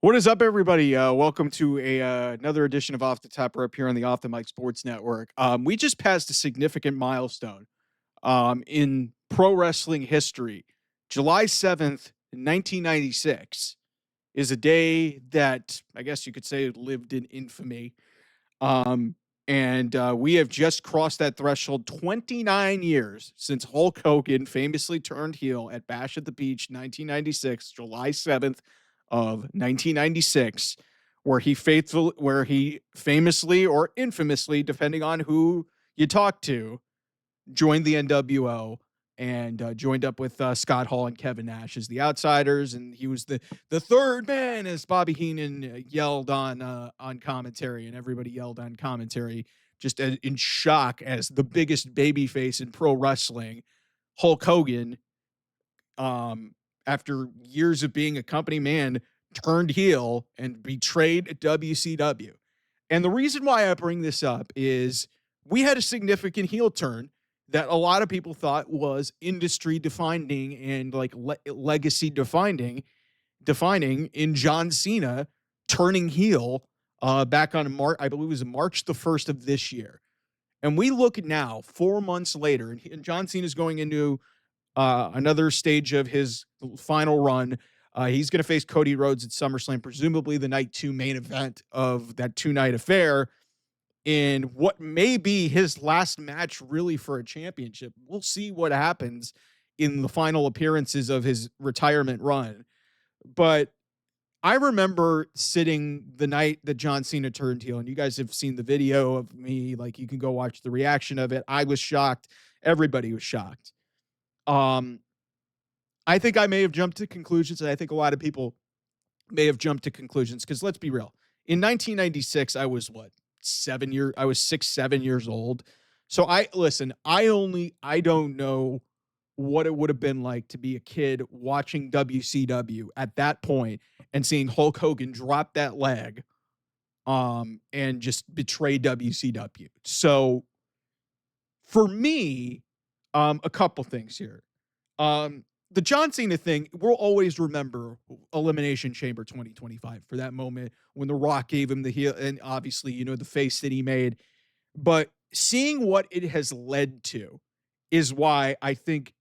What is up, everybody? Welcome to another edition of Off the Top Rope here on the Off the Mic Sports Network. We just passed a significant milestone in pro wrestling history. July 7th, 1996 is a day that I guess you could say lived in infamy. Um, and we have just crossed that threshold. 29 years since Hulk Hogan famously turned heel at Bash at the Beach, 1996, July 7th of 1996, where he famously or infamously, depending on who you talk to, joined the NWO and joined up with Scott Hall and Kevin Nash as the outsiders, and he was the third man, as Bobby Heenan yelled on commentary, and everybody yelled on commentary, just in shock as the biggest babyface in pro wrestling, Hulk Hogan, after years of being a company man, turned heel and betrayed WCW. And the reason why I bring this up is we had a significant heel turn that a lot of people thought was industry defining and like legacy defining in John Cena turning heel back on March, I believe it was March the 1st of this year. And we look now, 4 months later, and John Cena is going into another stage of his final run. He's going to face Cody Rhodes at SummerSlam, presumably the night two main event of that 2 night affair, in what may be his last match really for a championship. We'll see what happens in the final appearances of his retirement run. But I remember sitting the night that John Cena turned heel, and you guys have seen the video of me. Like, you can go watch the reaction of it. I was shocked. Everybody was shocked. Um, I think I may have jumped to conclusions, and I think a lot of people may have jumped to conclusions because let's be real. In 1996, I was what, 7 years? I was 6, 7 years old. So I don't know what it would have been like to be a kid watching WCW at that point and seeing Hulk Hogan drop that leg, and just betray WCW. So for me, a couple things here. The John Cena thing, we'll always remember Elimination Chamber 2025 for that moment when The Rock gave him the heel, and obviously, the face that he made. But seeing what it has led to is why I think,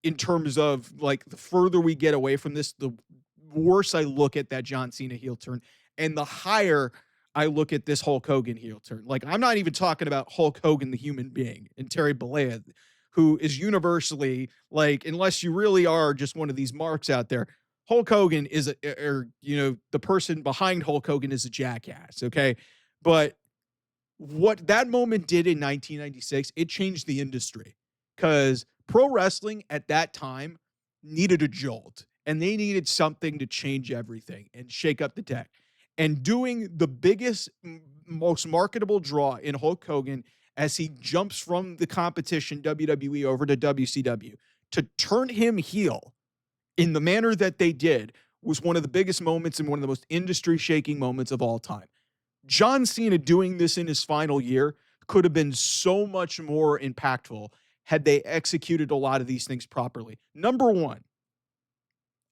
in terms of like the further we get away from this, the worse I look at that John Cena heel turn, and the higher I look at this Hulk Hogan heel turn. Like, I'm not even talking about Hulk Hogan, the human being, and Terry Bollea, who is universally, like, unless you really are just one of these marks out there, Hulk Hogan is the person behind Hulk Hogan is a jackass. Okay. But what that moment did in 1996, it changed the industry because pro wrestling at that time needed a jolt, and they needed something to change everything and shake up the deck. And doing the biggest, most marketable draw in Hulk Hogan as he jumps from the competition WWE over to WCW, to turn him heel in the manner that they did was one of the biggest moments and one of the most industry shaking moments of all time. John Cena doing this in his final year could have been so much more impactful had they executed a lot of these things properly. Number one,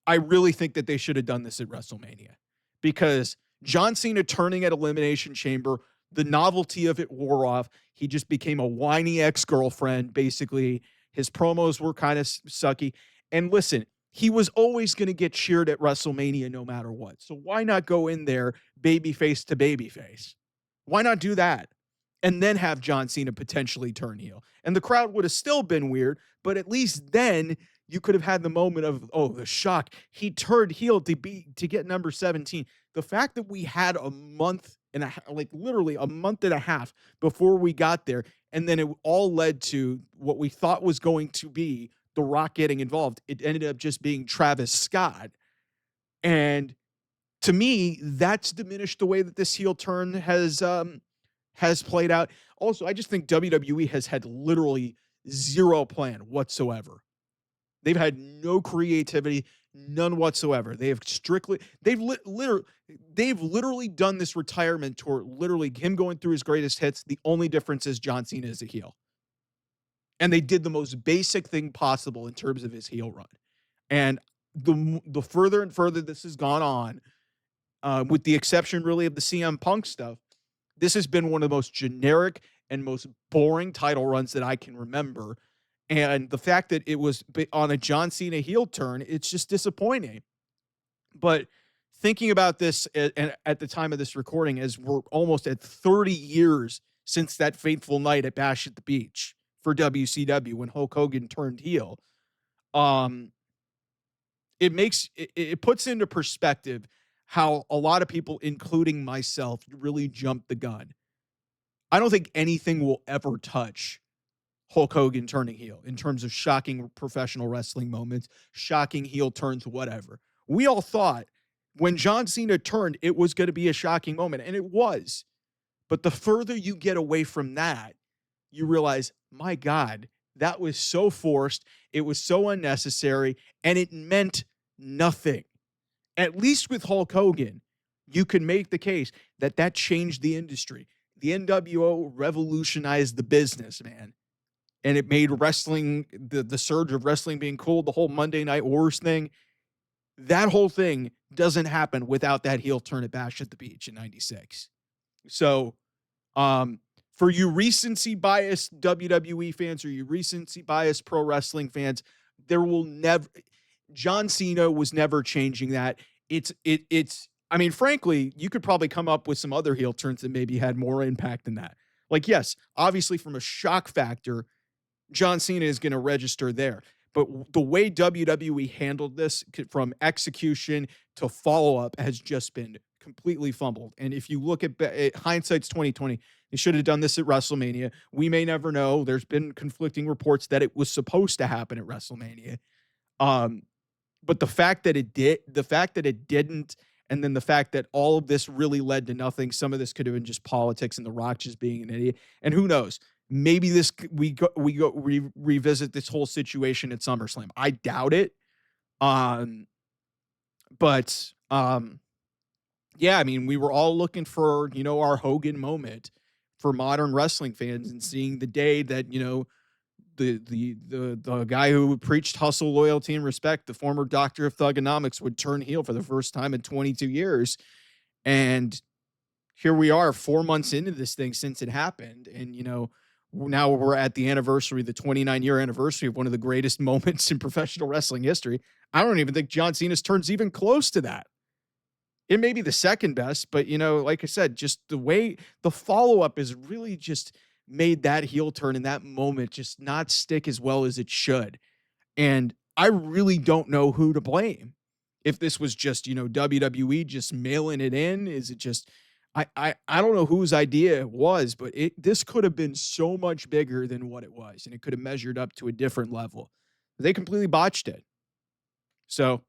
I really think that they should have done this at WrestleMania, because John Cena turning at Elimination Chamber, the novelty of it wore off. He just became a whiny ex-girlfriend, basically. His promos were kind of sucky. And listen, he was always going to get cheered at WrestleMania no matter what. So why not go in there babyface to babyface? Why not do that? And then have John Cena potentially turn heel. And the crowd would have still been weird, but at least then you could have had the moment of, oh, the shock. He turned heel to get number 17. The fact that we had a month and like literally a month and a half before we got there, and then it all led to what we thought was going to be The Rock getting involved. It ended up just being Travis Scott. And to me, that's diminished the way that this heel turn has played out. Also, I just think WWE has had literally zero plan whatsoever. They've had no creativity, none whatsoever. They've literally done this retirement tour, literally him going through his greatest hits. The only difference is John Cena is a heel. And they did the most basic thing possible in terms of his heel run. And the further and further this has gone on, with the exception really of the CM Punk stuff, this has been one of the most generic and most boring title runs that I can remember. And the fact that it was on a John Cena heel turn, it's just disappointing. But thinking about this at the time of this recording, as we're almost at 30 years since that fateful night at Bash at the Beach for WCW when Hulk Hogan turned heel, um, it puts into perspective how a lot of people, including myself, really jumped the gun. I don't think anything will ever touch Hulk Hogan turning heel in terms of shocking professional wrestling moments, shocking heel turns, whatever. We all thought when John Cena turned, it was going to be a shocking moment, and it was. But the further you get away from that, you realize, my God, that was so forced. It was so unnecessary, and it meant nothing. At least with Hulk Hogan, you can make the case that that changed the industry. The NWO revolutionized the business, man. And it made wrestling, the surge of wrestling being cool, the whole Monday Night Wars thing. That whole thing doesn't happen without that heel turn at Bash at the Beach in 96. So, for you recency biased WWE fans or you recency biased pro wrestling fans, there will never, John Cena was never changing that. I mean, frankly, you could probably come up with some other heel turns that maybe had more impact than that. Like, yes, obviously from a shock factor, John Cena is going to register there. But the way WWE handled this from execution to follow-up has just been completely fumbled. And if you look at hindsight's 2020, they should have done this at WrestleMania. We may never know. There's been conflicting reports that it was supposed to happen at WrestleMania. But the fact that it didn't, and then the fact that all of this really led to nothing. Some of this could have been just politics and The Rock just being an idiot. And who knows? Maybe we revisit this whole situation at SummerSlam. I doubt it. Yeah, I mean, we were all looking for, our Hogan moment for modern wrestling fans, and seeing the day that, the guy who preached hustle, loyalty, and respect, the former doctor of thugonomics, would turn heel for the first time in 22 years. And here we are 4 months into this thing since it happened. And, now we're at the anniversary, the 29-year anniversary of one of the greatest moments in professional wrestling history. I don't even think John Cena's turn's even close to that. It may be the second best, but, like I said, just the way the follow-up is really just made that heel turn in that moment just not stick as well as it should. And I really don't know who to blame. If this was just, WWE just mailing it in, is it just, I don't know whose idea it was, but this could have been so much bigger than what it was, and it could have measured up to a different level. They completely botched it. So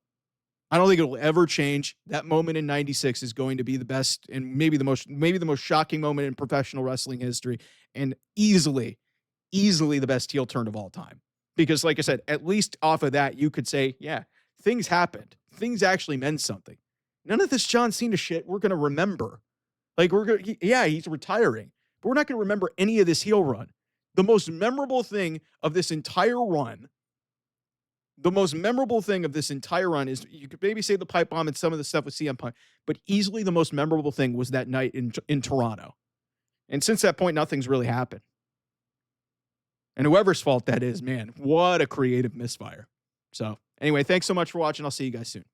I don't think it'll ever change. That moment in 96 is going to be the best and maybe the most shocking moment in professional wrestling history, and easily the best heel turn of all time. Because like I said, at least off of that, you could say, yeah, things happened. Things actually meant something. None of this John Cena shit we're going to remember. Like, he's retiring, but we're not going to remember any of this heel run. The most memorable thing of this entire run is, you could maybe say the pipe bomb and some of the stuff with CM Punk, but easily the most memorable thing was that night in Toronto. And since that point, nothing's really happened. And whoever's fault that is, man, what a creative misfire. So anyway, thanks so much for watching. I'll see you guys soon.